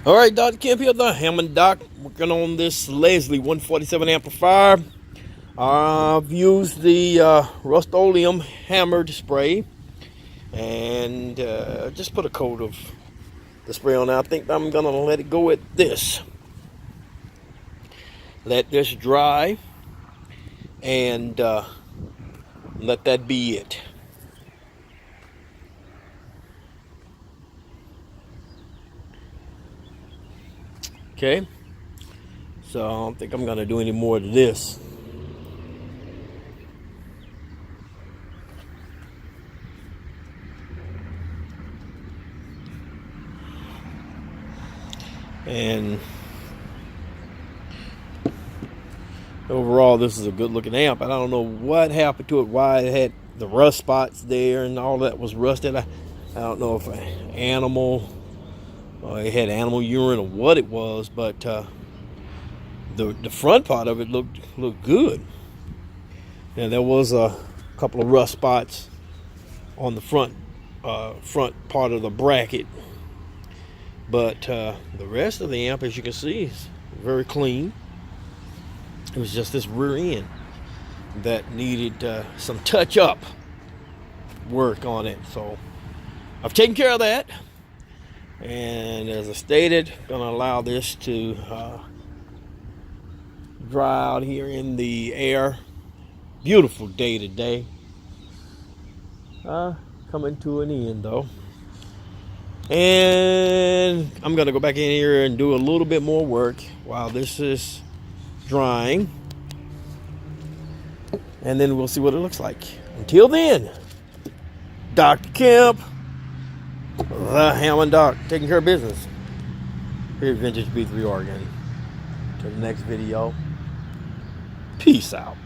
All right, Dr. Kemp here, the Hammond Doc, working on this Leslie 147 amplifier. I've used the Rust-Oleum hammered spray and just put a coat of the spray on. I think I'm gonna let it go at this. Let this dry and let that be it. Okay, so I don't think I'm gonna do any more to this. And overall, this is a good looking amp. I don't know what happened to it, why it had the rust spots there and all that was rusted. I don't know if an animal, it had animal urine or what it was, but the front part of it looked good. And there was a couple of rust spots on the front part of the bracket, but the rest of the amp, as you can see, is very clean. It was just this rear end that needed some touch-up work on it. So I've taken care of that, and as I stated, gonna allow this to dry out here in the air. Beautiful day today. Coming to an end though. And I'm gonna go back in here and do a little bit more work while this is drying, and then we'll see what it looks like. Until then, Dr. Kemp, the Hammond Doc, taking care of business here at Vintage B3 Oregon. Till the next video, peace out.